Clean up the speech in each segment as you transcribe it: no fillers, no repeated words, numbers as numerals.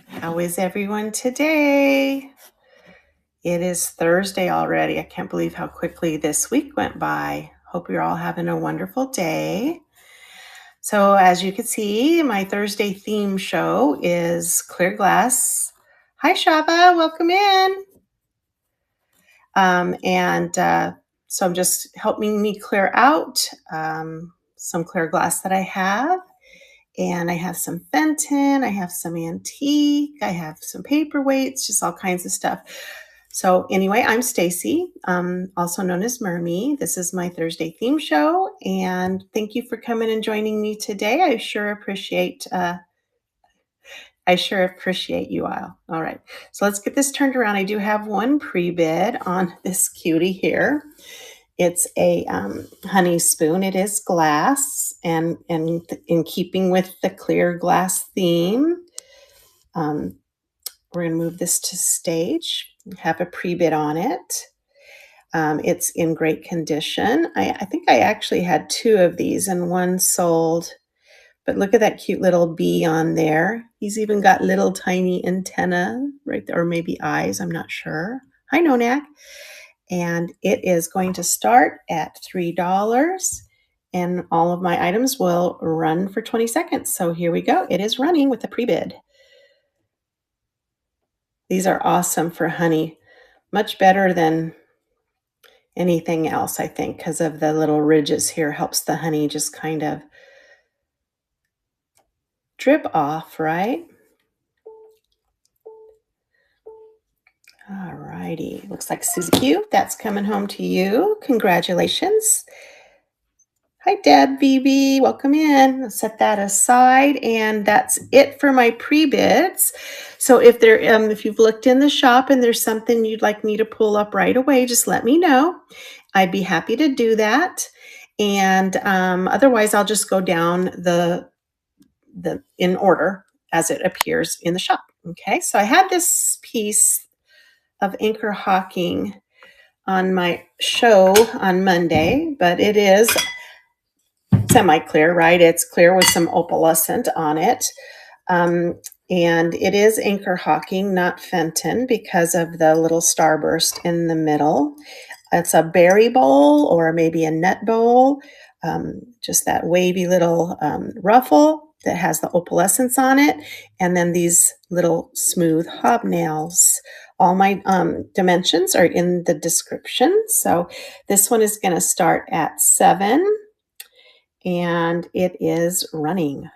How is everyone today? It is Thursday already. I can't believe how quickly this week went by. Hope you're all having a wonderful day. So, as you can see, my Thursday theme show is Clear Glass. Hi, Shava. Welcome in. So I'm just helping me clear out some clear glass that I have. And I have some Fenton, I have some antique, I have some paperweights, just all kinds of stuff. So anyway, I'm Stacy, also known as Mermy. This is my Thursday theme show, and thank you for coming and joining me today. I sure appreciate you all. All right, so let's get this turned around. I do have one pre-bid on this cutie here. It's a honey spoon. It is glass, and in keeping with the clear glass theme, we're going to move this to stage. Have a pre-bid on it. It's in great condition. I think I actually had two of these, and one sold. But look at that cute little bee on there. He's even got little tiny antenna right there, or maybe eyes. I'm not sure. Hi, Nonak. And it is going to start at $3, and all of my items will run for 20 seconds. So here we go. It is running with a pre-bid. These are awesome for honey, much better than anything else, I think, because of the little ridges here. Helps the honey just kind of drip off, right? All righty. Looks like Susie Q. That's coming home to you. Congratulations. Hi, Deb, BB. Welcome in. I'll set that aside, and that's it for my pre-bids. So if you've looked in the shop and there's something you'd like me to pull up right away, just let me know. I'd be happy to do that. And otherwise, I'll just go down the in order as it appears in the shop. Okay, so I had this piece of Anchor Hawking on my show on Monday, but it is semi-clear, right? It's clear with some opalescent on it. And it is Anchor Hawking, not Fenton, because of the little starburst in the middle. It's a berry bowl or maybe a nut bowl, just that wavy little ruffle that has the opalescence on it, and then these little smooth hobnails. All my dimensions are in the description. So this one is going to start at 7, and it is running.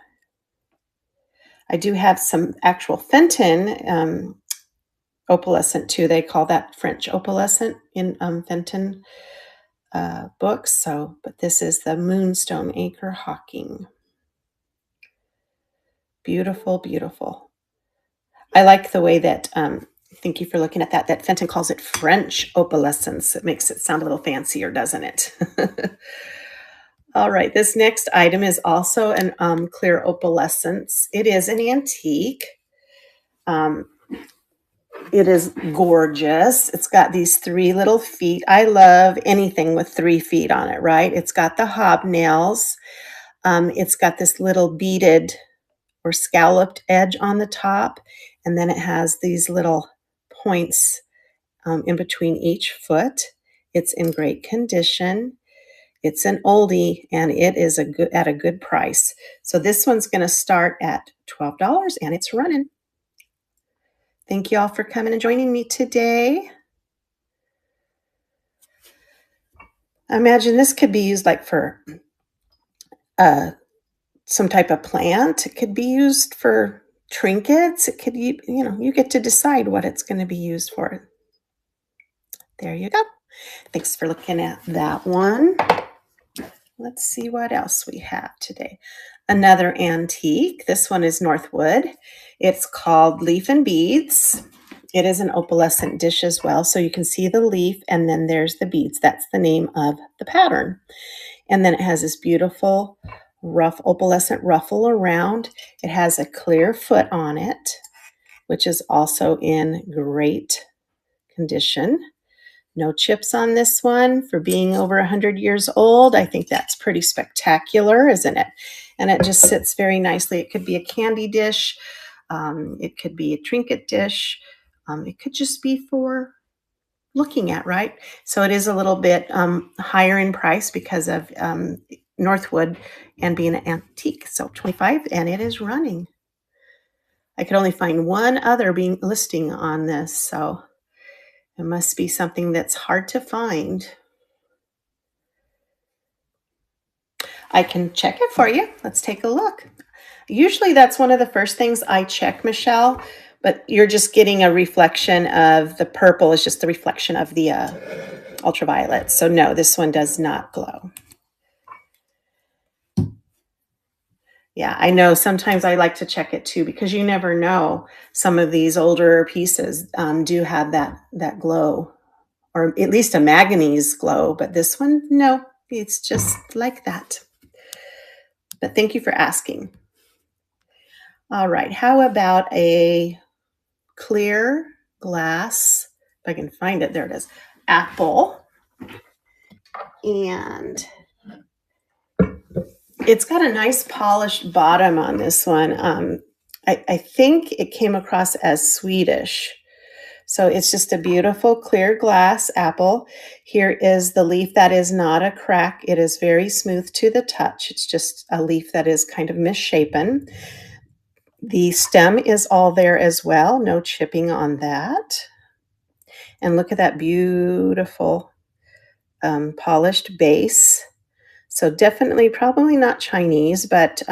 I do have some actual Fenton opalescent too. They call that French opalescent in Fenton books. So, but this is the Moonstone Anchor Hawking. Beautiful, beautiful. I like the way that, thank you for looking at that, that Fenton calls it French opalescence. It makes it sound a little fancier, doesn't it? All right, this next item is also an clear opalescence. It is an antique. It is gorgeous. It's got these 3 little feet. I love anything with 3 feet on it, right? It's got the hobnails. It's got this little beaded or scalloped edge on the top, and then it has these little points in between each foot. It's in great condition. It's an oldie, and it is at a good price. So this one's going to start at $12, and it's running. Thank you all for coming and joining me today. I imagine this could be used like for some type of plant. It could be used for trinkets. It could, you get to decide what it's going to be used for. There you go. Thanks for looking at that one. Let's see what else we have today. Another antique. This one is Northwood. It's called Leaf and Beads. It is an opalescent dish as well. So you can see the leaf, and then there's the beads. That's the name of the pattern. And then it has this beautiful rough opalescent ruffle around. It has a clear foot on it, which is also in great condition. No chips on this one for being over 100 years old. I think that's pretty spectacular, isn't it? And it just sits very nicely. It could be a candy dish. It could be a trinket dish. It could just be for looking at, right? So it is a little bit higher in price because of Northwood and being an antique. So 25, and it is running. I could only find one other listing on this, so it must be something that's hard to find. I can check it for you. Let's take a look. Usually that's one of the first things I check, Michelle, but you're just getting a reflection of the purple is just the reflection of the ultraviolet. So no, this one does not glow. Yeah, I know sometimes I like to check it too, because you never know. Some of these older pieces do have that glow, or at least a manganese glow, but this one, no, it's just like that. But thank you for asking. All right, how about a clear glass, if I can find it, there it is, apple. And it's got a nice polished bottom on this one. I think it came across as Swedish. So it's just a beautiful clear glass apple. Here is the leaf that is not a crack. It is very smooth to the touch. It's just a leaf that is kind of misshapen. The stem is all there as well. No chipping on that. And look at that beautiful polished base. So definitely, probably not Chinese, but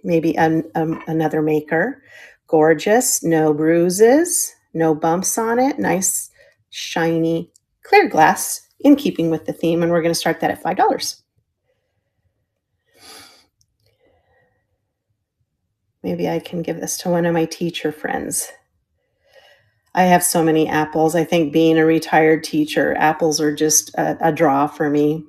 maybe another maker. Gorgeous, no bruises, no bumps on it. Nice, shiny, clear glass in keeping with the theme. And we're going to start that at $5. Maybe I can give this to one of my teacher friends. I have so many apples. I think being a retired teacher, apples are just a draw for me.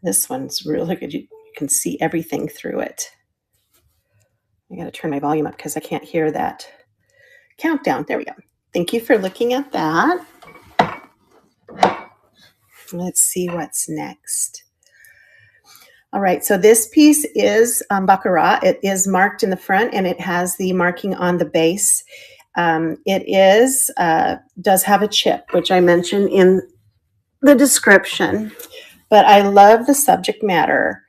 This one's really good. You can see everything through it. I got to turn my volume up because I can't hear that countdown. There we go. Thank you for looking at that. Let's see what's next. All right, so this piece is Baccarat. It is marked in the front, and it has the marking on the base. It does have a chip, which I mentioned in the description, but I love the subject matter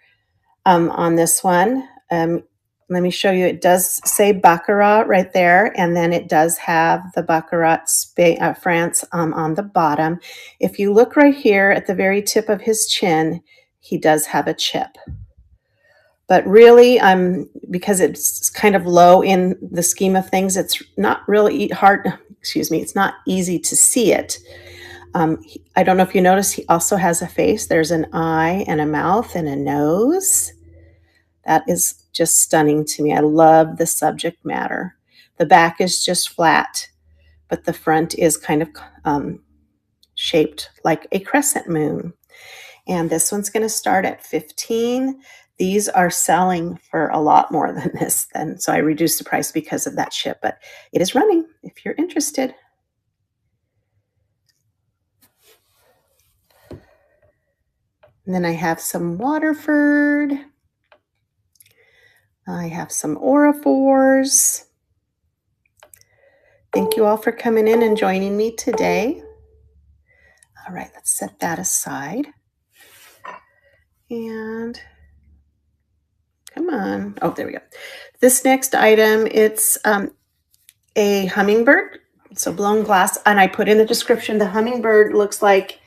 on this one. Let me show you. It does say Baccarat right there, and then it does have the Baccarat France on the bottom. If you look right here at the very tip of his chin, he does have a chip. But really, because it's kind of low in the scheme of things, it's not really it's not easy to see it. I don't know if you notice, he also has a face. There's an eye and a mouth and a nose. That is just stunning to me. I love the subject matter. The back is just flat, but the front is kind of shaped like a crescent moon. And this one's going to start at $15. These are selling for a lot more than this. So I reduced the price because of that chip, but it is running if you're interested. And then I have some Waterford. I have some Aurifors. Thank you all for coming in and joining me today. All right, let's set that aside. And come on. Oh, there we go. This next item, it's a hummingbird. So blown glass. And I put in the description, the hummingbird looks like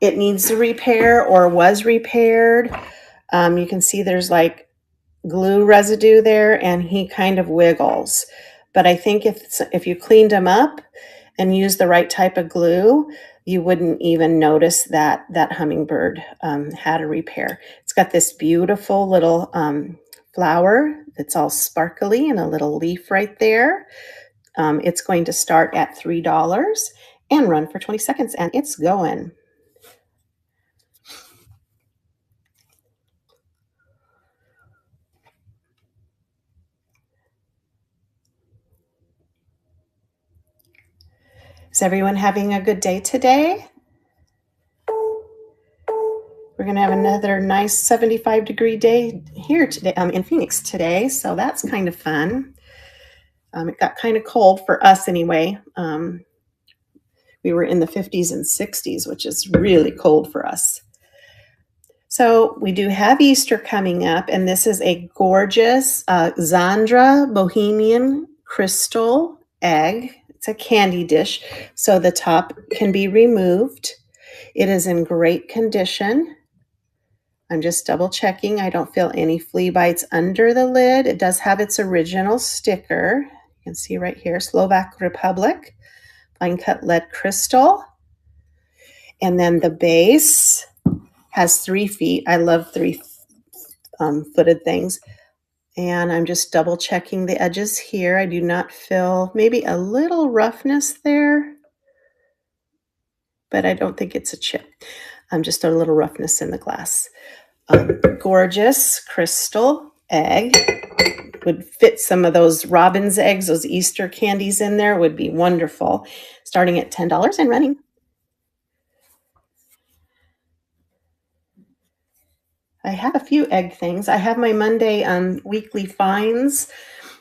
it needs a repair or was repaired. You can see there's like glue residue there, and he kind of wiggles. But I think if you cleaned him up and used the right type of glue, you wouldn't even notice that hummingbird had a repair. It's got this beautiful little flower that's all sparkly and a little leaf right there. It's going to start at $3 and run for 20 seconds, and it's going. Is everyone having a good day today? We're going to have another nice 75-degree day here today in Phoenix today, so that's kind of fun. It got kind of cold for us anyway. We were in the 50s and 60s, which is really cold for us. So we do have Easter coming up, and this is a gorgeous Zandra Bohemian crystal egg. It's a candy dish, so the top can be removed. It is in great condition. I'm just double checking. I don't feel any flea bites under the lid. It does have its original sticker. You can see right here, Slovak Republic, fine cut lead crystal. And then the base has 3 feet. I love 3-footed things. And I'm just double checking the edges here. I do not feel maybe a little roughness there, but I don't think it's a chip. Just a little roughness in the glass. Gorgeous crystal egg. Would fit some of those robin's eggs, those Easter candies in there would be wonderful. Starting at $10 and running. I have a few egg things. I have my Monday weekly finds,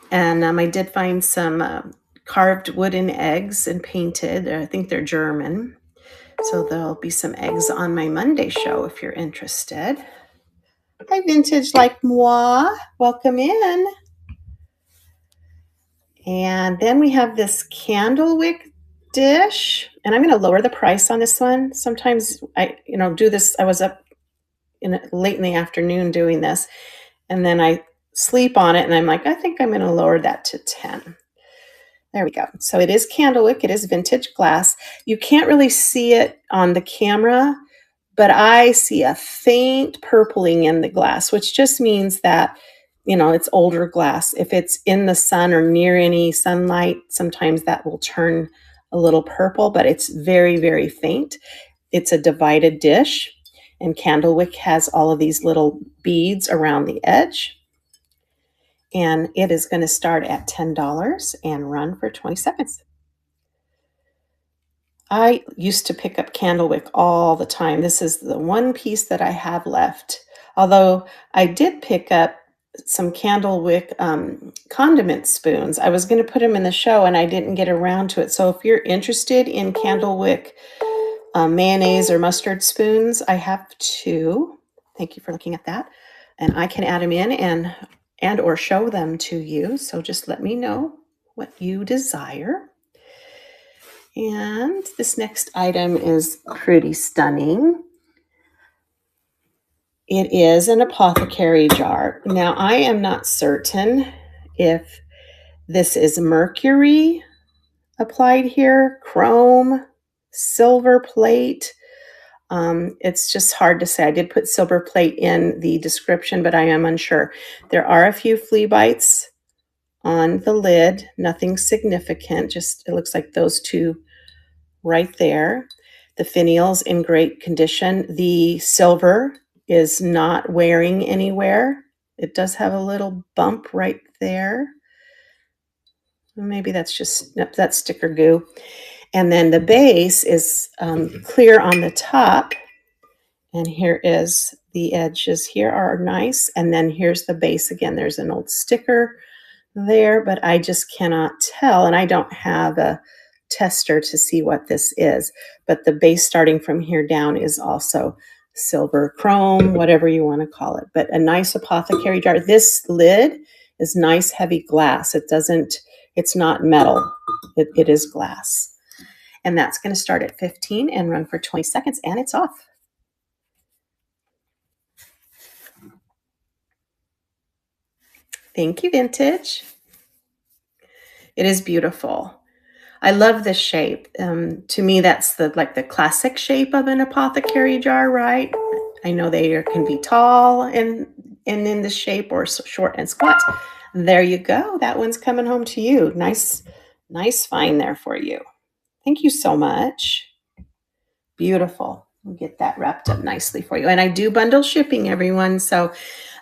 and I did find some carved wooden eggs and painted. I think they're German. So there'll be some eggs on my Monday show if you're interested. Hi, Vintage Like Moi. Welcome in. And then we have this candlewick dish, and I'm going to lower the price on this one. Sometimes I, do this. I was up late in the afternoon doing this, and then I sleep on it, and I'm like, I think I'm going to lower that to 10. There we go. So it is candlewick. It is vintage glass. You can't really see it on the camera, but I see a faint purpling in the glass, which just means that, it's older glass. If it's in the sun or near any sunlight, sometimes that will turn a little purple, but it's very, very faint. It's a divided dish, and candlewick has all of these little beads around the edge. And it is going to start at $10 and run for 20 seconds. I used to pick up candlewick all the time. This is the one piece that I have left. Although I did pick up some candlewick condiment spoons. I was going to put them in the show and I didn't get around to it. So if you're interested in candlewick mayonnaise or mustard spoons, I have 2. Thank you for looking at that. And I can add them in and or show them to you. So just let me know what you desire. And this next item is pretty stunning. It is an apothecary jar. Now, I am not certain if this is mercury applied here, chrome, silver plate. It's just hard to say. I did put silver plate in the description, but I am unsure. There are a few flea bites on the lid, nothing significant, just it looks like those 2 right there. The finial's in great condition. The silver is not wearing anywhere. It does have a little bump right there. Maybe that's just, nope, that's sticker goo. And then the base is clear on the top. And here is the edges here are nice. And then here's the base again. There's an old sticker there, but I just cannot tell. And I don't have a tester to see what this is. But the base starting from here down is also silver, chrome, whatever you want to call it. But a nice apothecary jar. This lid is nice, heavy glass. It's not metal. It is glass. And that's going to start at 15 and run for 20 seconds, and it's off. Thank you, Vintage. It is beautiful. I love this shape. To me, that's the classic shape of an apothecary jar, right? I know they can be tall and in this shape or short and squat. There you go. That one's coming home to you. Nice find there for you. Thank you so much. Beautiful. We'll get that wrapped up nicely for you. And I do bundle shipping, everyone. So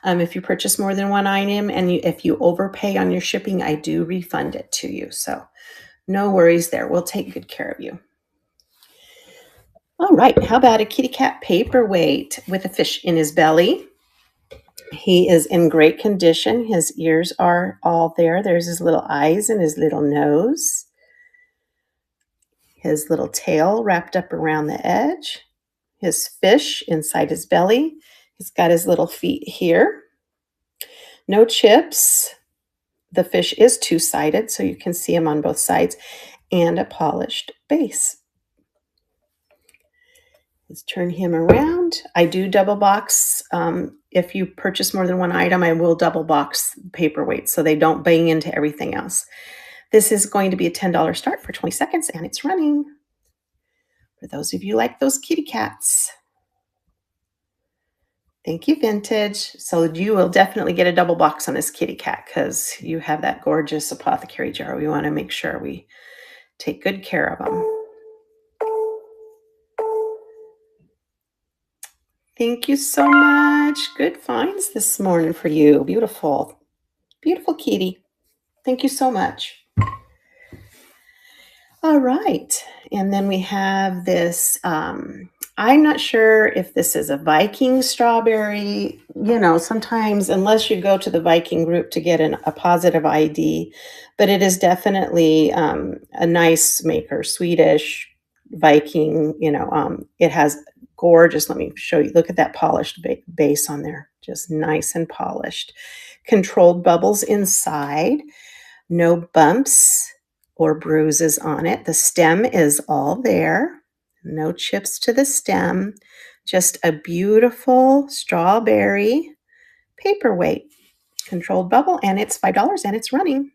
if you purchase more than one item and if you overpay on your shipping, I do refund it to you. So no worries there. We'll take good care of you. All right. How about a kitty cat paperweight with a fish in his belly? He is in great condition. His ears are all there. There's his little eyes and his little nose. His little tail wrapped up around the edge. His fish inside his belly. He's got his little feet here. No chips. The fish is two-sided, so you can see him on both sides, and a polished base. Let's turn him around. I do double box. If you purchase more than one item, I will double box paperweights so they don't bang into everything else. This is going to be a $10 start for 20 seconds, and it's running. For those of you like those kitty cats. Thank you, Vintage. So you will definitely get a double box on this kitty cat because you have that gorgeous apothecary jar. We want to make sure we take good care of them. Thank you so much. Good finds this morning for you. Beautiful. Beautiful kitty. Thank you so much. All right. And then we have this, I'm not sure if this is a Viking strawberry. You know, sometimes, unless you go to the Viking group to get a positive ID, but it is definitely a nice maker, Swedish Viking. You know, it has gorgeous, let me show you, look at that polished base on there, just nice and polished. Controlled bubbles inside, no bumps or bruises on it. The stem is all there, no chips to the stem, just a beautiful strawberry paperweight. Controlled bubble, and it's $5 and it's running.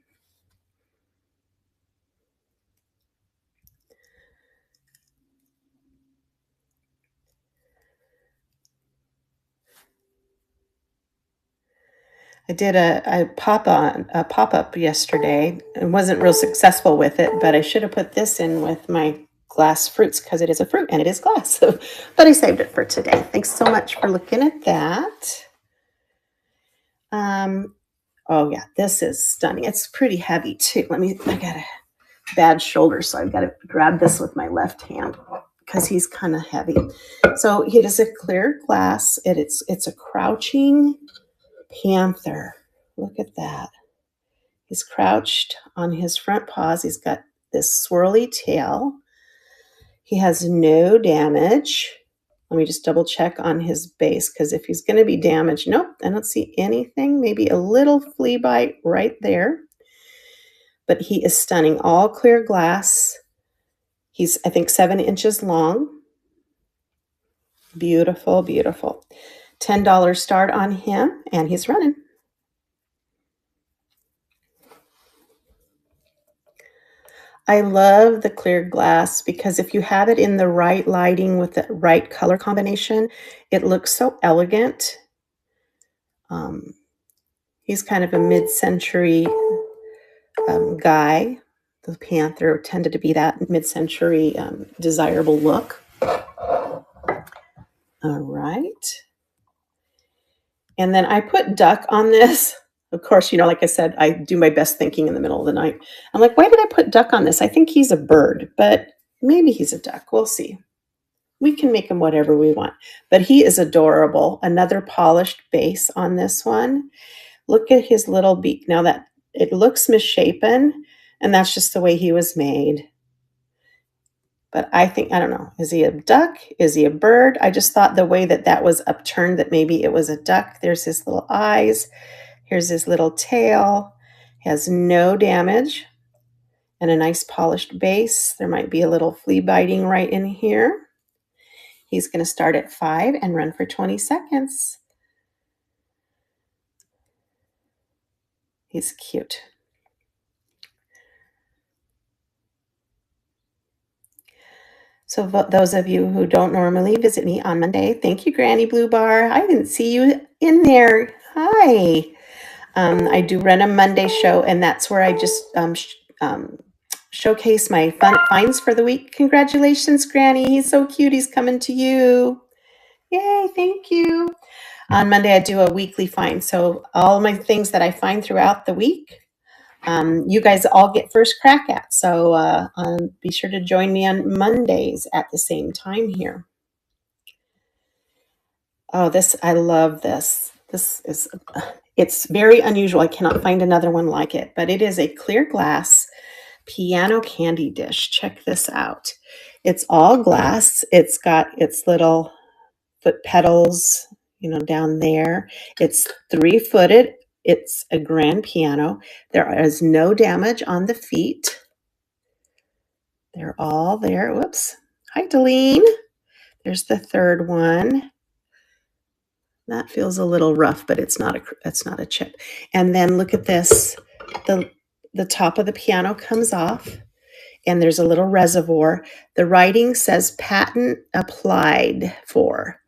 I did a pop-up yesterday and wasn't real successful with it, but I should have put this in with my glass fruits because it is a fruit and it is glass. But I saved it for today. Thanks so much for looking at that. Oh yeah, this is stunning. It's pretty heavy too. I got a bad shoulder, so I've got to grab this with my left hand because he's kind of heavy. So it is a clear glass. It's a crouching panther. Look at that. He's crouched on his front paws. He's got this swirly tail. He has no damage. Let me just double check on his base because if he's going to be damaged, nope, I don't see anything. Maybe a little flea bite right there. But he is stunning. All clear glass. He's, I think, 7 inches long. Beautiful, beautiful. $10 start on him, and he's running. I love the clear glass because if you have it in the right lighting with the right color combination, it looks so elegant. He's kind of a mid-century guy. The panther tended to be that mid-century desirable look. All right. And then I put duck on this. Of course, you know, like I said, I do my best thinking in the middle of the night. I'm like, why did I put duck on this? I think he's a bird, but maybe he's a duck. We'll see. We can make him whatever we want. But he is adorable. Another polished base on this one. Look at his little beak. Now that it looks misshapen, and that's just the way he was made. But I think, I don't know, is he a duck? Is he a bird? I just thought the way that that was upturned that maybe it was a duck. There's his little eyes. Here's his little tail. He has no damage and a nice polished base. There might be a little flea biting right in here. He's going to start at 5 and run for 20 seconds. He's cute. So those of you who don't normally visit me on Monday, thank you, Granny Blue Bar. I didn't see you in there. Hi. I do run a Monday show, and that's where I just showcase my fun finds for the week. Congratulations, Granny. He's so cute. He's coming to you. Yay, thank you. On Monday, I do a weekly find. So all my things that I find throughout the week, you guys all get first crack at. So be sure to join me on Mondays at the same time here. Oh, I love this. It's very unusual. I cannot find another one like it, but it is a clear glass piano candy dish. Check this out. It's all glass. It's got its little foot pedals, down there. It's 3-footed. It's a grand piano. There is no damage on the feet. They're all there. Whoops. Hi, Delene. There's the third one. That feels a little rough, but it's not a chip. And then look at this. The top of the piano comes off, and there's a little reservoir. The writing says patent applied for.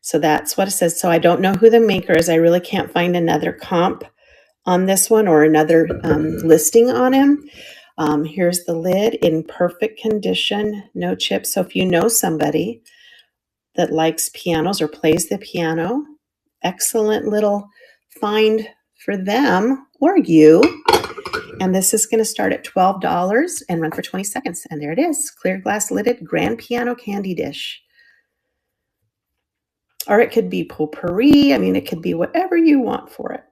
So that's what it says. So I don't know who the maker is. I really can't find another comp on this one or another listing on him. Here's the lid in perfect condition, no chips. So if you know somebody that likes pianos or plays the piano, excellent little find for them or you. And this is going to start at $12 and run for 20 seconds. And there it is, clear glass lidded grand piano candy dish. Or it could be potpourri. I mean, it could be whatever you want for it.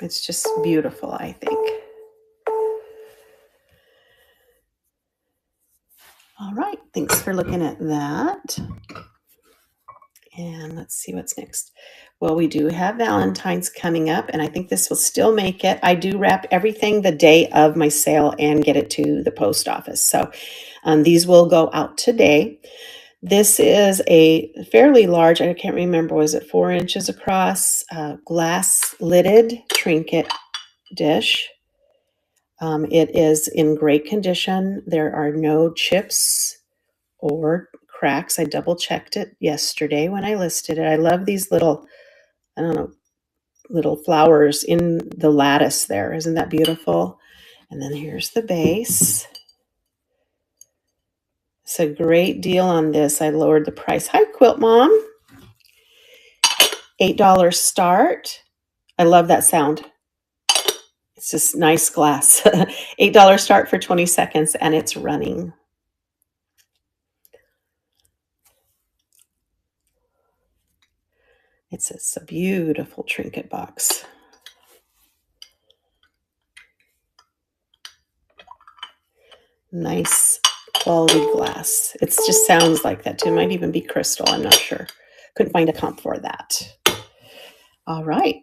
It's just beautiful, I think. All right, thanks for looking at that. And let's see what's next. Well, we do have Valentine's coming up, and I think this will still make it. I do wrap everything the day of my sale and get it to the post office. So these will go out today. This is a fairly large, I can't remember, was it 4 inches across, glass lidded trinket dish. It is in great condition. There are no chips or cracks. I double checked it yesterday when I listed it. I love these little, I don't know, little flowers in the lattice there. Isn't that beautiful? And then here's the base. It's a great deal on this. I lowered the price. Hi, Quilt Mom. $8 start. I love that sound. It's just nice glass. $8 start for 20 seconds, and it's running. It's a beautiful trinket box. Nice quality glass. It just sounds like that too. It might even be crystal. I'm not sure. Couldn't find a comp for that. All right.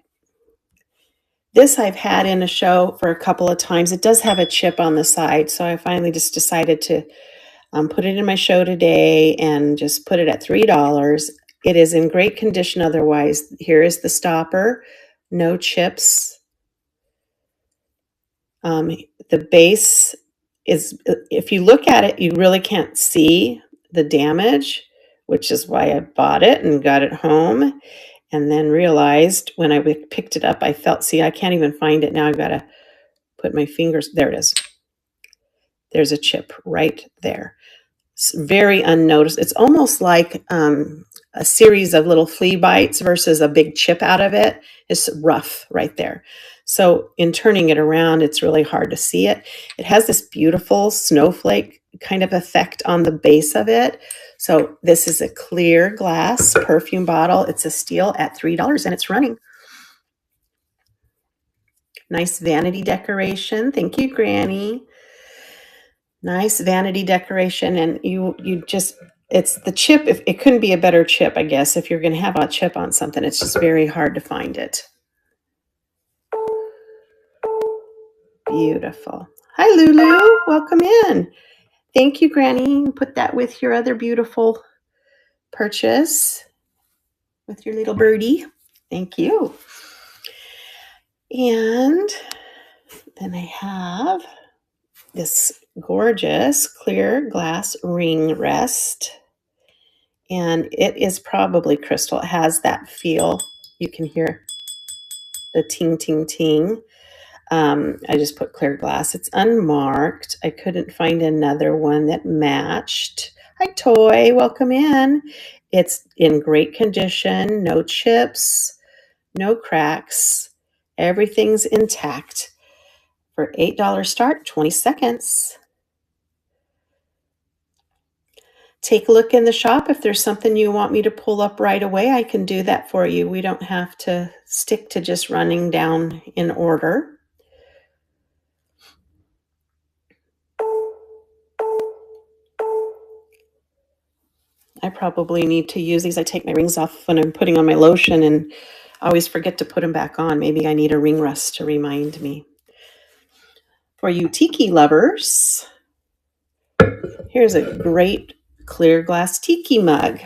This I've had in a show for a couple of times. It does have a chip on the side, so I finally just decided to put it in my show today and just put it at $3. It is in great condition otherwise. Here is the stopper. No chips. The base is, if you look at it, you really can't see the damage, which is why I bought it and got it home. And then realized when I picked it up, I can't even find it now. I've got to put my fingers, there it is. There's a chip right there. It's very unnoticed. It's almost like a series of little flea bites versus a big chip out of it. It's rough right there. So in turning it around, it's really hard to see it. It has this beautiful snowflake kind of effect on the base of it. So this is a clear glass perfume bottle. It's a steal at $3 and it's running. Nice vanity decoration. Thank you, Granny. Nice vanity decoration. And it's the chip. If it couldn't be a better chip, I guess, if you're going to have a chip on something, it's just very hard to find it. Beautiful. Hi, Lulu. Welcome in. Thank you, Granny. Put that with your other beautiful purchase with your little birdie. Thank you. And then I have this gorgeous clear glass ring rest. And it is probably crystal. It has that feel. You can hear the ting, ting, ting. I just put clear glass. It's unmarked. I couldn't find another one that matched. Hi, Toy. Welcome in. It's in great condition. No chips, no cracks. Everything's intact. For $8 start, 20 seconds. take a look in the shop. If there's something you want me to pull up right away, I can do that for you. We don't have to stick to just running down in order. I probably need to use these. I take my rings off when I'm putting on my lotion and I always forget to put them back on. Maybe I need a ring rest to remind me. For you tiki lovers, here's a great clear glass tiki mug.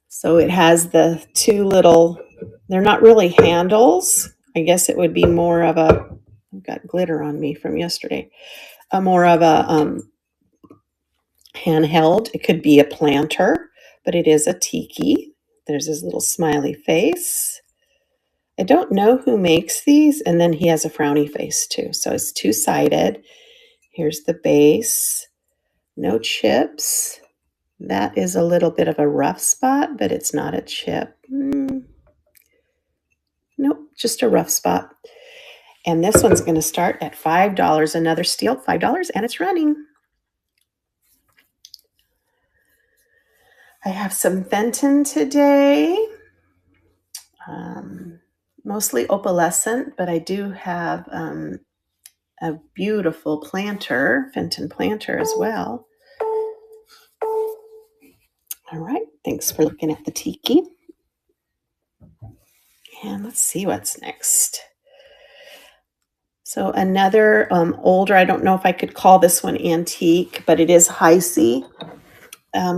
So it has the two little, they're not really handles. I guess it would be more of a, I've got glitter on me from yesterday, more of a handheld. It could be a planter, but it is a tiki. There's his little smiley face. I don't know who makes these. And then he has a frowny face too. So it's two-sided. Here's the base. No chips. That is a little bit of a rough spot, but it's not a chip. Nope, just a rough spot. And this one's going to start at $5. Another steal, $5, and it's running. I have some Fenton today. Mostly opalescent, but I do have a beautiful planter, Fenton planter as well. All right, thanks for looking at the tiki. And let's see what's next. So another older, I don't know if I could call this one antique, but it is Hi-C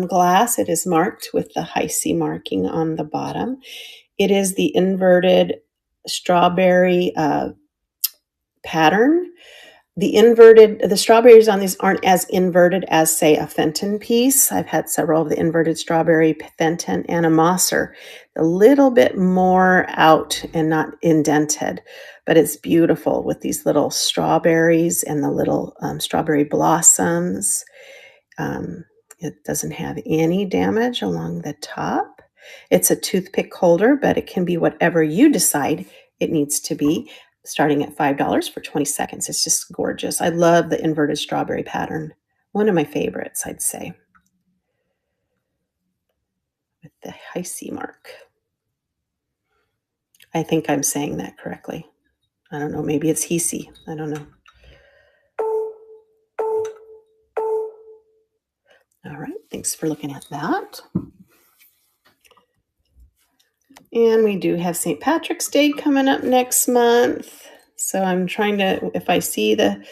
glass. It is marked with the Hi-C marking on the bottom. It is the inverted strawberry pattern. The strawberries on these aren't as inverted as, say, a Fenton piece. I've had several of the inverted strawberry Fenton and a Mosser. A little bit more out and not indented, but it's beautiful with these little strawberries and the little strawberry blossoms. It doesn't have any damage along the top. It's a toothpick holder, but it can be whatever you decide it needs to be, starting at $5 for 20 seconds. It's just gorgeous. I love the inverted strawberry pattern. One of my favorites, I'd say. With the Hi-C mark. I think I'm saying that correctly. I don't know. Maybe it's Hi-C. I don't know. All right. Thanks for looking at that. And we do have St. Patrick's Day coming up next month. So I'm trying to, if I see the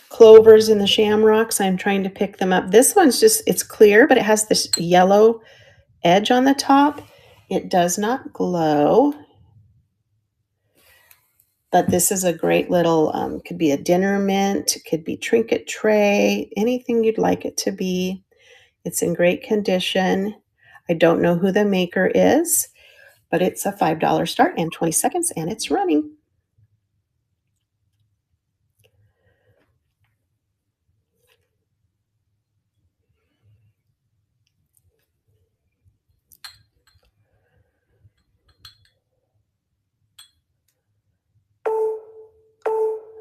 clovers and the shamrocks, I'm trying to pick them up. This one's just, it's clear, but it has this yellow edge on the top. It does not glow. But this is a great little, could be a dinner mint, it could be trinket tray, anything you'd like it to be. It's in great condition. I don't know who the maker is, but it's a $5 start and 20 seconds, and it's running.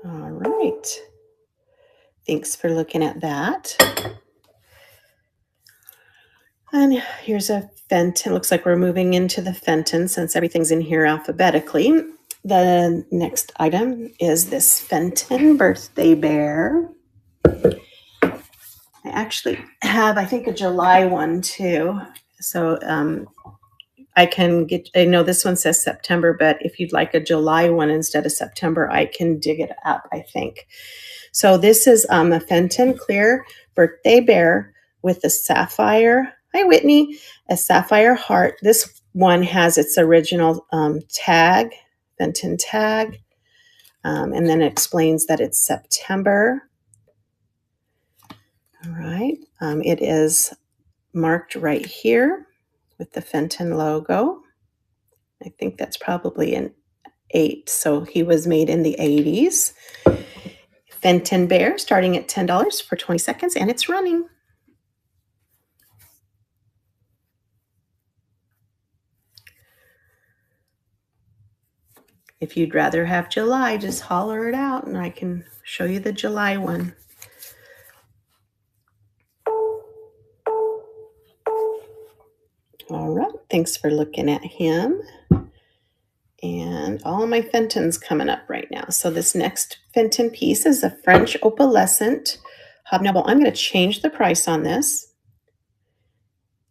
All right. Thanks for looking at that. And here's a Fenton. Looks like we're moving into the Fenton since everything's in here alphabetically. The next item is this Fenton birthday bear. I actually have, I think, a July one too. So I can get, I know this one says September, but if you'd like a July one instead of September, I can dig it up, I think. So this is a Fenton clear birthday bear with a sapphire. Hi, Whitney. A sapphire heart. This one has its original tag, Fenton tag, and then it explains that it's September. All right. It is marked right here with the Fenton logo. I think that's probably an 8. So he was made in the 80s. Fenton bear starting at $10 for 20 seconds, and it's running. If you'd rather have July, just holler it out and I can show you the July one. Thanks for looking at him. And all my Fenton's coming up right now. So this next Fenton piece is a French opalescent hobnail bowl. I'm going to change the price on this.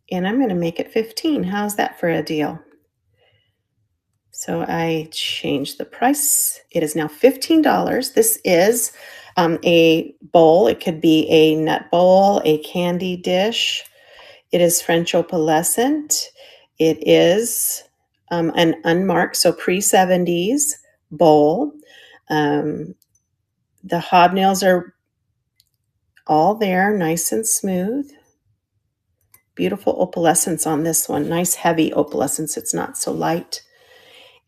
And I'm going to make it 15. How's that for a deal? So I changed the price. It is now $15. This is a bowl. It could be a nut bowl, a candy dish. It is French opalescent. It is an unmarked, so pre-70s bowl. The hobnails are all there, nice and smooth. Beautiful opalescence on this one. Nice heavy opalescence. It's not so light.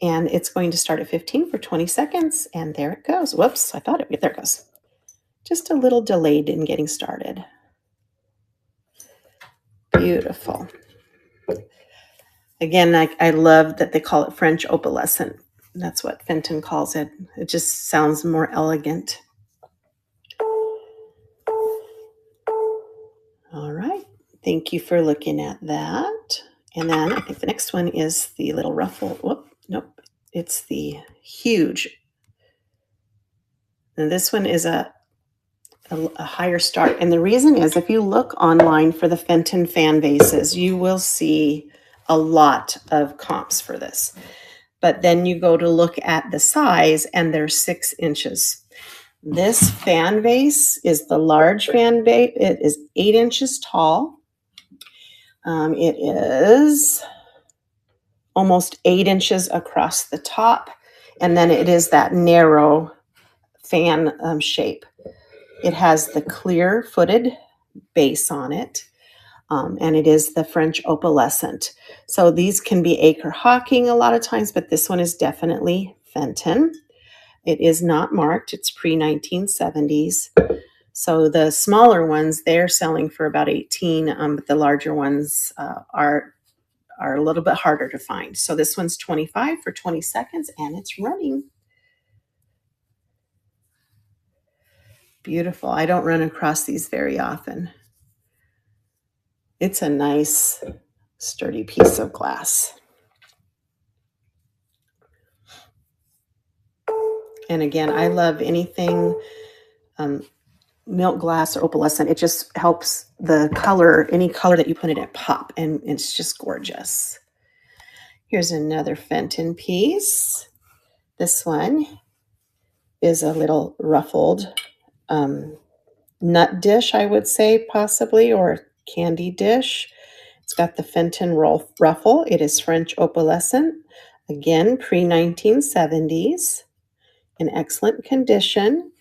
And it's going to start at 15 for 20 seconds. And there it goes. Whoops, I thought it, there it goes. Just a little delayed in getting started. Beautiful. Again, I love that they call it French opalescent. That's what Fenton calls it. It just sounds more elegant. All right. Thank you for looking at that. And then I think the next one is the little ruffle. Whoop, nope. It's the huge. And this one is a higher start. And the reason is if you look online for the Fenton fan vases, you will see a lot of comps for this. But then you go to look at the size and they're 6 inches. This fan vase is the large fan vase. It is 8 inches tall. It is almost 8 inches across the top. And then it is that narrow fan shape. It has the clear footed base on it. And it is the French opalescent. So these can be Acre Hawking a lot of times, but this one is definitely Fenton. It is not marked. It's pre-1970s. So the smaller ones, they're selling for about 18, but the larger ones are a little bit harder to find. So this one's 25 for 20 seconds, and it's running. Beautiful. I don't run across these very often. It's a nice, sturdy piece of glass. And again, I love anything milk glass or opalescent. It just helps the color, any color that you put in it, pop, and it's just gorgeous. Here's another Fenton piece. This one is a little ruffled nut dish, I would say, possibly, or candy dish. It's got the Fenton ruffle. It is French opalescent. Again, pre-1970s, in excellent condition.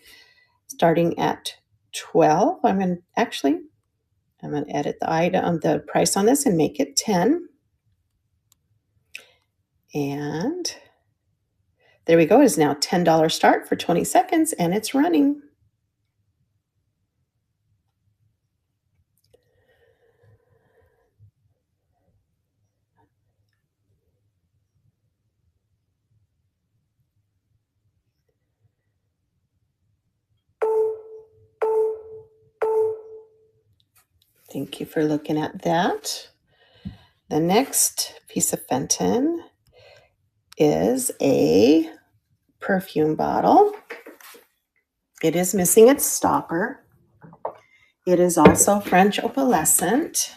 Starting at 12. I'm going to edit the price on this and make it 10. And there we go. It is now $10 start for 20 seconds, and it's running. Thank you for looking at that. The next piece of Fenton is a perfume bottle. It is missing its stopper. It is also French opalescent.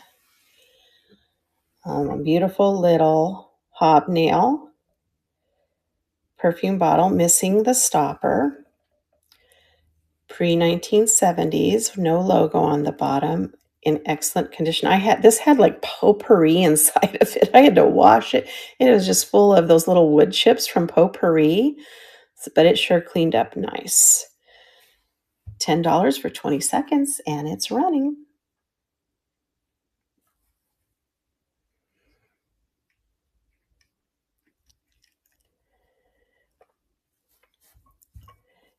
A beautiful little hobnail perfume bottle missing the stopper. Pre-1970s, no logo on the bottom, in excellent condition. This had like potpourri inside of it. I had to wash it. It was just full of those little wood chips from potpourri, but it sure cleaned up nice. $10 for 20 seconds, and it's running.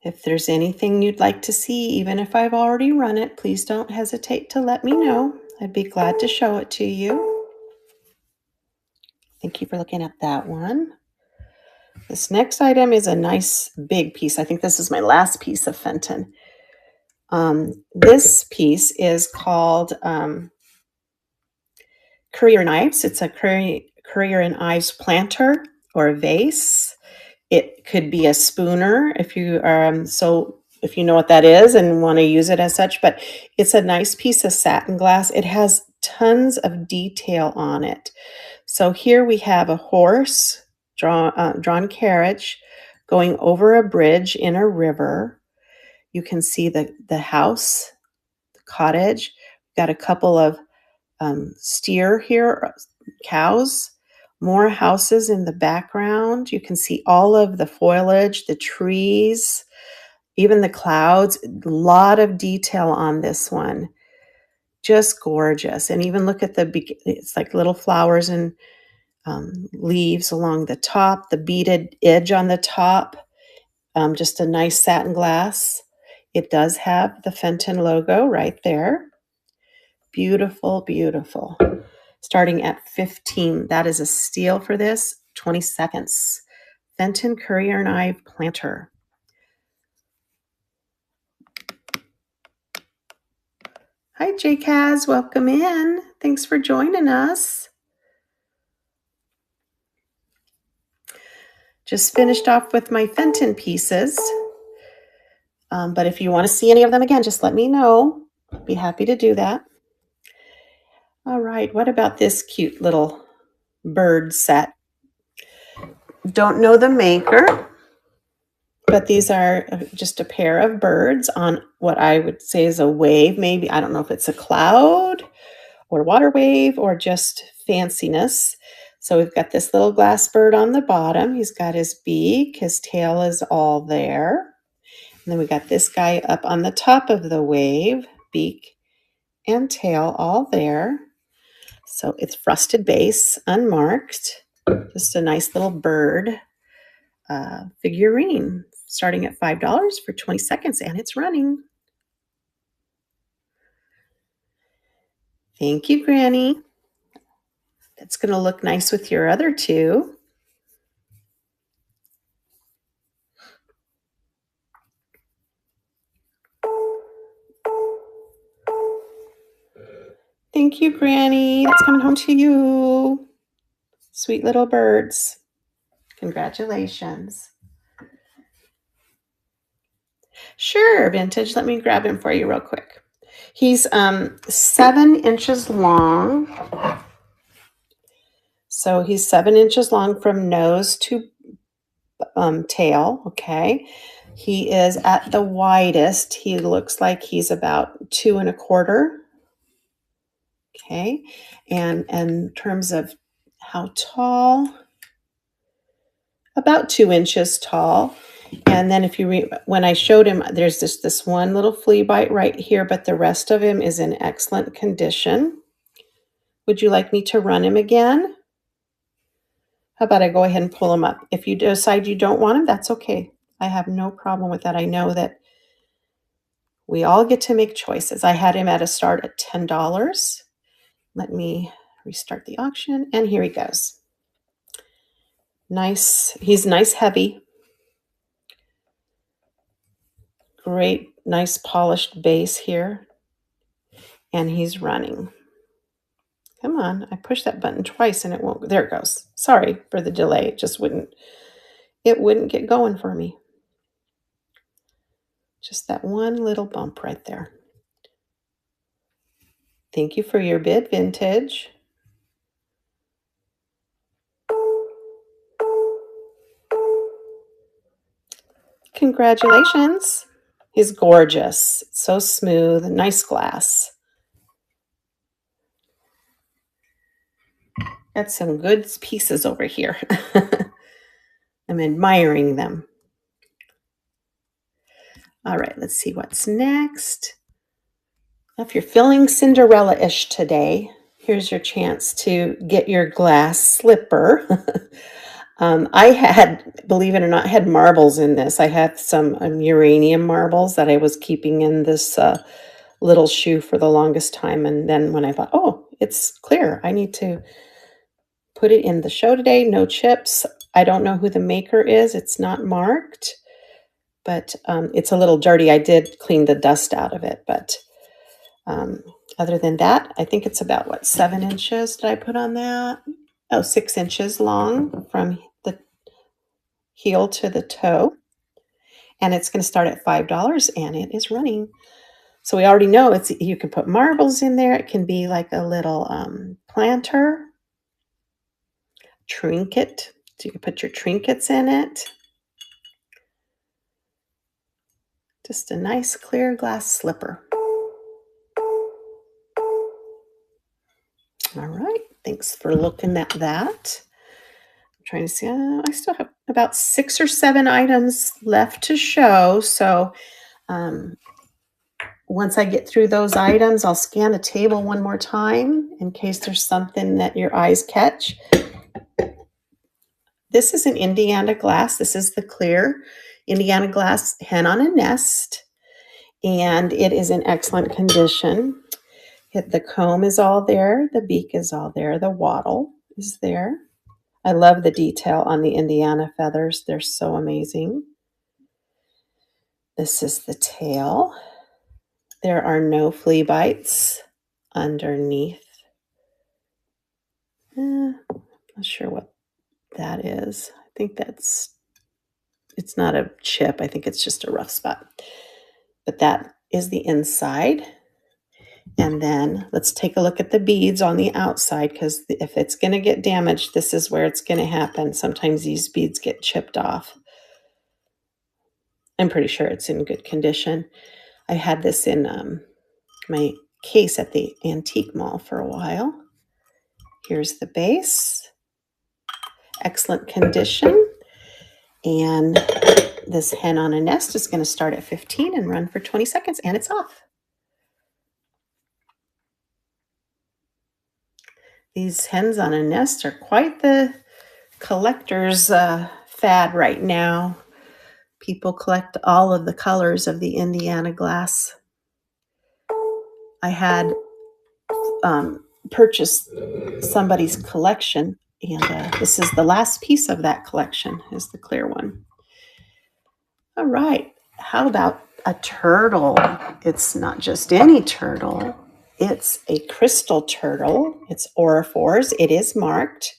If there's anything you'd like to see, even if I've already run it, please don't hesitate to let me know. I'd be glad to show it to you. Thank you for looking at that one. This next item is a nice big piece. I think this is my last piece of Fenton. This piece is called Currier Knives. It's a Currier and Ives planter or a vase. It could be a spooner if you if you know what that is and want to use it as such, but it's a nice piece of satin glass. It has tons of detail on it. So here we have a horse, drawn carriage going over a bridge in a river. You can see the house, the cottage. Got a couple of steer here, cows, more houses in the background. You can see all of the foliage, the trees, even the clouds. A lot of detail on this one. Just gorgeous. And even look at it's like little flowers and leaves along the top, the beaded edge on the top, just a nice satin glass. It does have the Fenton logo right there. Beautiful, beautiful. Starting at 15. That is a steal for this. 20 seconds. Fenton Currier and Ives planter. Hi, J-Kaz. Welcome in. Thanks for joining us. Just finished off with my Fenton pieces. But if you want to see any of them again, just let me know. Be happy to do that. All right. What about this cute little bird set? Don't know the maker, but these are just a pair of birds on what I would say is a wave. Maybe, I don't know if it's a cloud or water wave or just fanciness. So we've got this little glass bird on the bottom. He's got his beak. His tail is all there. And then we got this guy up on the top of the wave, beak and tail all there. So it's frosted base, unmarked. Just a nice little bird figurine, starting at $5 for 20 seconds, and it's running. Thank you, Granny. That's going to look nice with your other two. Thank you, Granny. That's coming home to you. Sweet little birds. Congratulations. Sure, Vintage. Let me grab him for you real quick. He's 7 inches long. So he's 7 inches long from nose to tail, okay? He is at the widest. He looks like he's about 2 1/4. Okay, and in terms of how tall, about 2 inches tall. And then if you when I showed him, there's this one little flea bite right here, but the rest of him is in excellent condition. Would you like me to run him again? How about I go ahead and pull him up? If you decide you don't want him, that's okay. I have no problem with that. I know that we all get to make choices. I had him at a start at $10. Let me restart the auction, and here he goes. Nice. He's nice, heavy. Great, nice polished base here. And he's running. Come on, I pushed that button twice and it won't. There it goes. Sorry for the delay. It just wouldn't get going for me. Just that one little bump right there. Thank you for your bid, Vintage. Congratulations. He's gorgeous. So smooth, nice glass. Got some good pieces over here. I'm admiring them. All right, let's see what's next. If you're feeling Cinderella-ish today, here's your chance to get your glass slipper. I had, believe it or not, had marbles in this. I had some uranium marbles that I was keeping in this little shoe for the longest time. And then when I thought, oh, it's clear, I need to put it in the show today. No chips. I don't know who the maker is. It's not marked, but it's a little dirty. I did clean the dust out of it, but other than that, I think it's about, what, 7 inches did I put on that? 6 inches long from the heel to the toe. And it's going to start at $5 and it is running. So we already know you can put marbles in there. It can be like a little planter, trinket. So you can put your trinkets in it. Just a nice clear glass slipper. All right. Thanks for looking at that. I'm trying to see. I still have about 6 or 7 items left to show. So once I get through those items, I'll scan the table one more time in case there's something that your eyes catch. This is an Indiana glass. This is the clear Indiana glass hen on a nest, and it is in excellent condition. The comb is all there. The beak is all there. The wattle is there. I love the detail on the Indiana feathers. They're so amazing. This is the tail. There are no flea bites underneath. Not sure what that is. I think it's not a chip. I think it's just a rough spot. But that is the inside. And then let's take a look at the beads on the outside, because if it's going to get damaged, this is where it's going to happen. Sometimes these beads get chipped off. I'm pretty sure it's in good condition. I had this in my case at the antique mall for a while. Here's the base. Excellent condition. And this hen on a nest is going to start at 15 and run for 20 seconds, and it's off. These hens on a nest are quite the collector's fad right now. People collect all of the colors of the Indiana glass. I had purchased somebody's collection, and this is the last piece of that collection, is the clear one. All right, how about a turtle? It's not just any turtle. It's a crystal turtle. It's Aurifores. It is marked.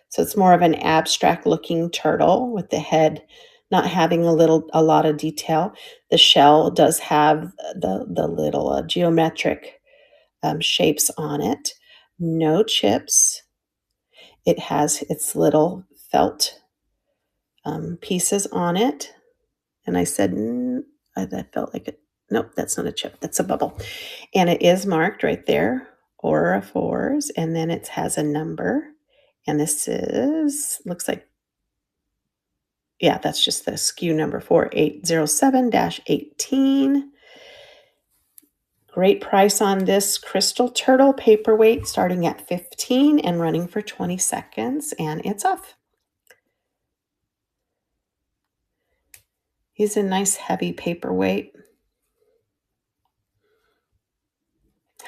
So it's more of an abstract looking turtle with the head not having a lot of detail. The shell does have the little geometric shapes on it. No chips. It has its little felt pieces on it. And I said, that felt like it. Nope, that's not a chip. That's a bubble. And it is marked right there, Aurifores. And then it has a number. And this looks like, yeah, that's just the SKU number 4807-18. Great price on this crystal turtle paperweight, starting at 15 and running for 20 seconds, and it's off. He's a nice heavy paperweight.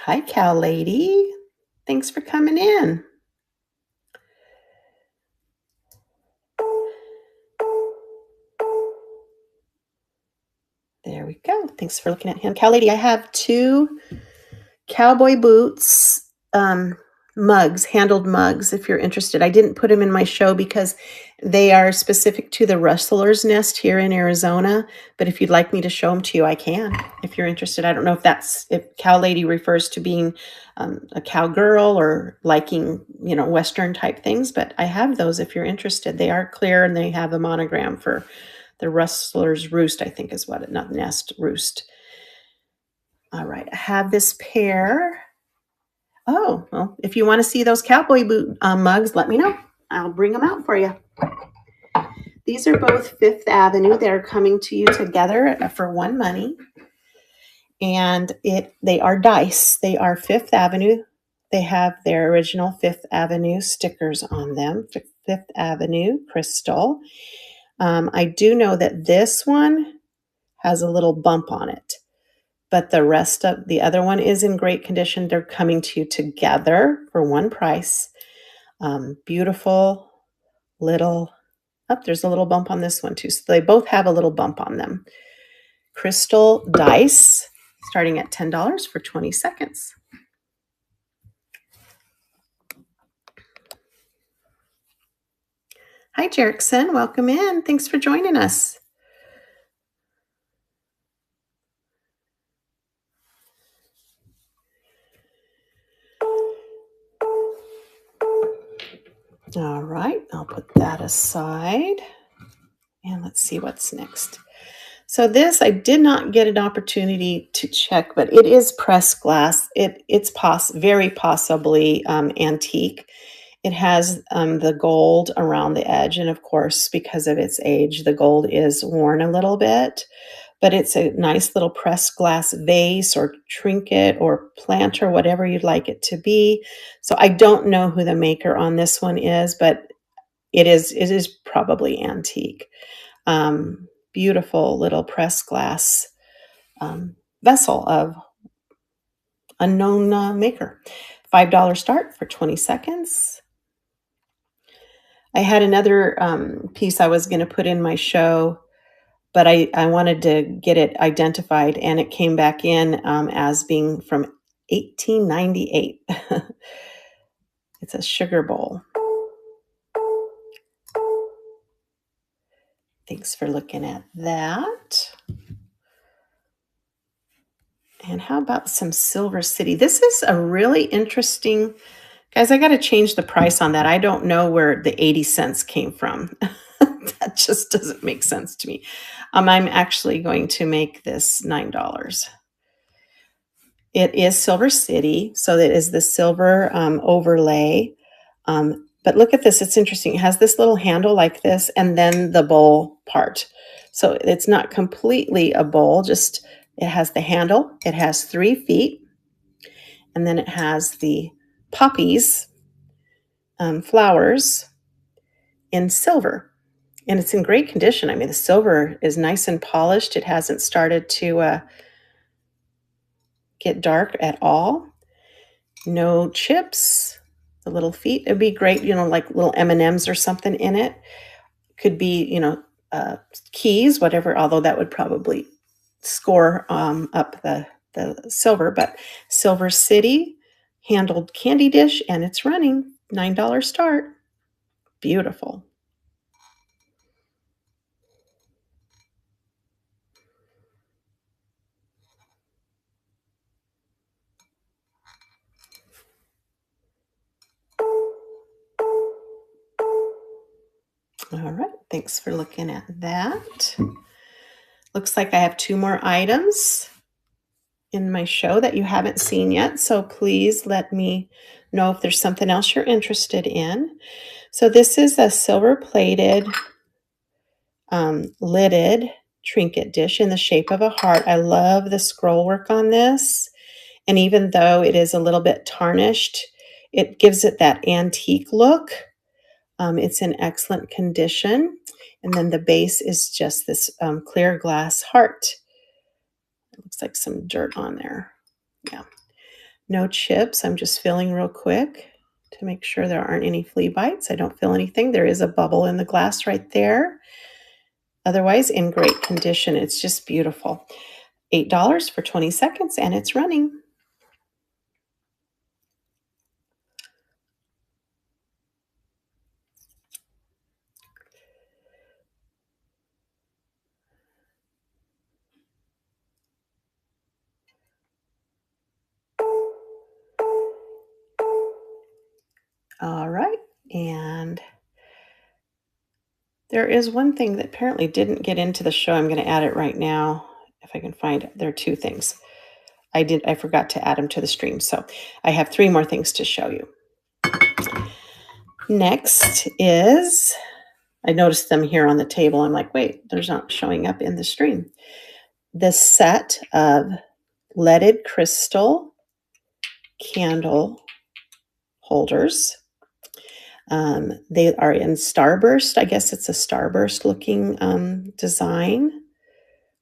Hi, Cow Lady. Thanks for coming in. There we go. Thanks for looking at him. Cow Lady, I have 2 cowboy boots mugs, handled mugs, if you're interested. I didn't put them in my show because they are specific to the rustler's nest here in Arizona. But if you'd like me to show them to you, I can, if you're interested. I don't know if Cow Lady refers to being a cowgirl or liking, Western type things, but I have those if you're interested. They are clear and they have a monogram for the rustler's roost, I think is what it, not nest, roost. All right, I have this pair. Oh, well, if you want to see those cowboy boot mugs, let me know. I'll bring them out for you. These are both Fifth Avenue. They're coming to you together for one money. And they are dice. They are Fifth Avenue. They have their original Fifth Avenue stickers on them. Fifth Avenue Crystal. I do know that this one has a little bump on it, but the rest of the other one is in great condition. They're coming to you together for one price. Beautiful little, there's a little bump on this one too. So they both have a little bump on them. Crystal dice, starting at $10 for 20 seconds. Hi, Jerrickson. Welcome in. Thanks for joining us. All right, I'll put that aside. And let's see what's next. So this, I did not get an opportunity to check, but it is pressed glass. It's very possibly antique. It has the gold around the edge, and of course, because of its age, the gold is worn a little bit. But it's a nice little pressed glass vase or trinket or plant or whatever you'd like it to be. So I don't know who the maker on this one is, but it is probably antique. Beautiful little pressed glass vessel of unknown maker. $5 start for 20 seconds. I had another piece I was going to put in my show, but I wanted to get it identified, and it came back in as being from 1898. It's a sugar bowl. Thanks for looking at that. And how about some Silver City? This is a really interesting, guys, I got to change the price on that. I don't know where the 80 cents came from. That just doesn't make sense to me. I'm actually going to make this $9. It is Silver City, so it is the silver overlay. But look at this, it's interesting. It has this little handle like this, and then the bowl part. So it's not completely a bowl, just it has the handle, it has 3 feet, and then it has the poppies, flowers in silver. And it's in great condition. I mean, the silver is nice and polished. It hasn't started to get dark at all. No chips. The little feet. It'd be great, like little M&Ms or something in it. Could be, keys, whatever. Although that would probably score up the silver. But Silver City handled candy dish, and it's running $9 start. Beautiful. All right, thanks for looking at that. Looks like I have 2 more items in my show that you haven't seen yet, so please let me know if there's something else you're interested in. So this is a silver-plated, lidded trinket dish in the shape of a heart. I love the scroll work on this, and even though it is a little bit tarnished, it gives it that antique look. It's in excellent condition. And then the base is just this clear glass heart. It looks like some dirt on there. Yeah. No chips. I'm just feeling real quick to make sure there aren't any flea bites. I don't feel anything. There is a bubble in the glass right there. Otherwise, in great condition. It's just beautiful. $8 for 20 seconds, and it's running. All right. And there is one thing that apparently didn't get into the show. I'm going to add it right now if I can find it. There are 2 things. I forgot to add them to the stream. So I have 3 more things to show you. Next is, I noticed them here on the table. I'm like, wait, they're not showing up in the stream. This set of leaded crystal candle holders. They are in starburst. I guess it's a starburst looking design.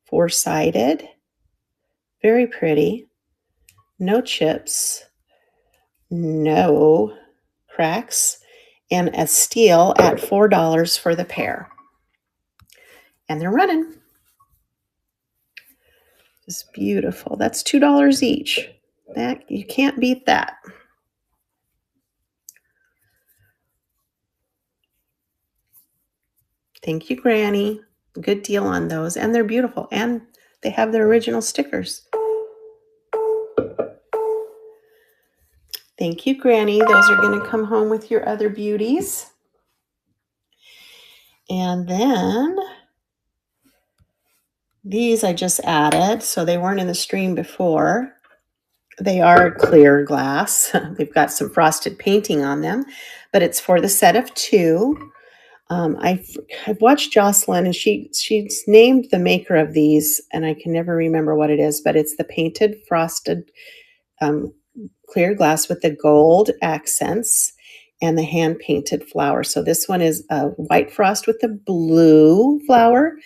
4-sided. Very pretty. No chips. No cracks. And a steal at $4 for the pair. And they're running. It's beautiful. That's $2 each. That you can't beat that. Thank you, Granny. Good deal on those. And they're beautiful. And they have their original stickers. Thank you, Granny. Those are going to come home with your other beauties. And then these I just added, so they weren't in the stream before. They are clear glass. They've got some frosted painting on them, but it's for the set of 2. I've watched Jocelyn, and she's named the maker of these, and I can never remember what it is, but it's the painted frosted clear glass with the gold accents and the hand painted flower. So this one is a white frost with the blue flower,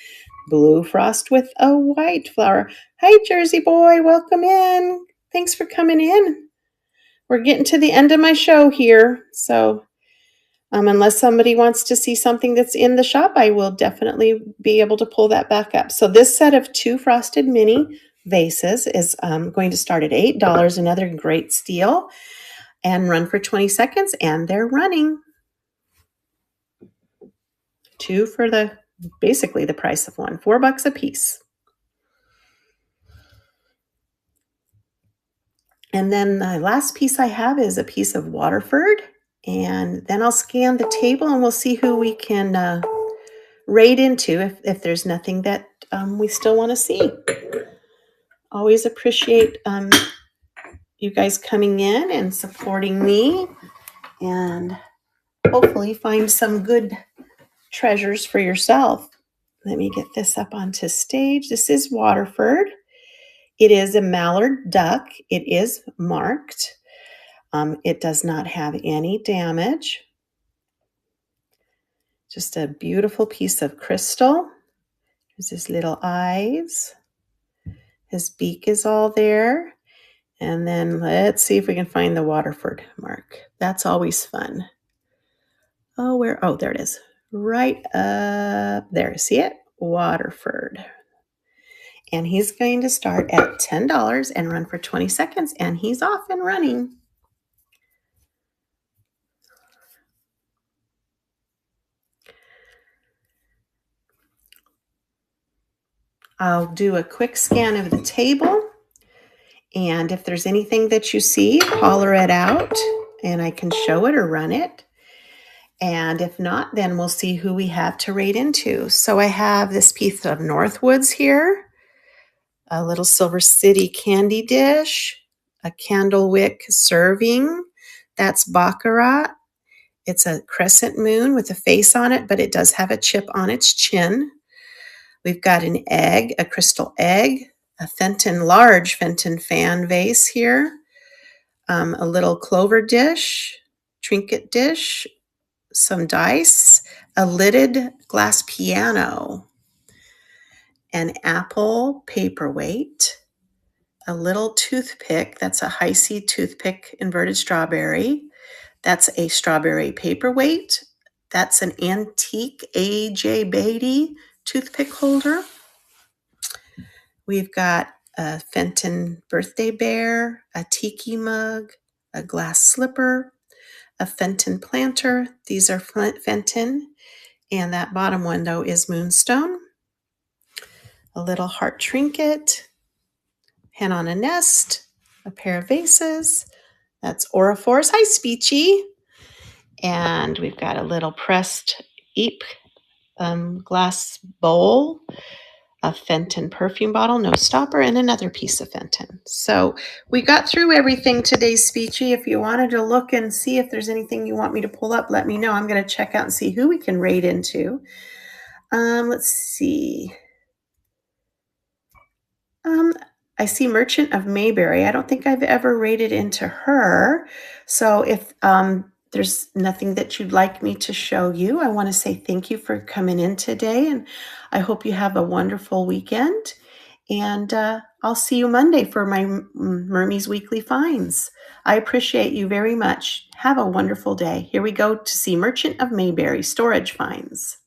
blue frost with a white flower. Hi, Jersey boy, welcome in. Thanks for coming in. We're getting to the end of my show here, so unless somebody wants to see something that's in the shop, I will definitely be able to pull that back up. So this set of 2 frosted mini vases is going to start at $8, another great steal, and run for 20 seconds, and they're running. 2 for basically the price of 1, $4 a piece. And then the last piece I have is a piece of Waterford. And then I'll scan the table and we'll see who we can raid into if there's nothing that we still want to see. Always appreciate you guys coming in and supporting me, and hopefully find some good treasures for yourself. Let me get this up onto stage. This is Waterford. It is a mallard duck. It is marked. It does not have any damage. Just a beautiful piece of crystal. There's his little eyes. His beak is all there. And then let's see if we can find the Waterford mark. That's always fun. Oh, there it is. Right up there. See it? Waterford. And he's going to start at $10 and run for 20 seconds. And he's off and running. I'll do a quick scan of the table. And if there's anything that you see, holler it out and I can show it or run it. And if not, then we'll see who we have to raid into. So I have this piece of Northwoods here, a little Silver City candy dish, a Candlewick serving. That's Baccarat. It's a crescent moon with a face on it, but it does have a chip on its chin. We've got an egg, a crystal egg, a large Fenton fan vase here, a little clover dish, trinket dish, some dice, a lidded glass piano, an apple paperweight, a little toothpick. That's a Hi-C toothpick, inverted strawberry. That's a strawberry paperweight. That's an antique A.J. Beatty toothpick holder. We've got a Fenton birthday bear, a tiki mug, a glass slipper, a Fenton planter. These are Fenton. And that bottom window is Moonstone. A little heart trinket, hen on a nest, a pair of vases. That's Auraforce. Hi, Speechy. And we've got a little pressed Eep glass bowl, a Fenton perfume bottle, no stopper, and another piece of Fenton. So we got through everything today, Speechy. If you wanted to look and see if there's anything you want me to pull up, let me know. I'm going to check out and see who we can raid into. Let's see. I see Merchant of Mayberry. I don't think I've ever raided into her. So if there's nothing that you'd like me to show you, I want to say thank you for coming in today. And I hope you have a wonderful weekend. And I'll see you Monday for my Mermies Weekly Finds. I appreciate you very much. Have a wonderful day. Here we go to see Merchant of Mayberry Storage Finds.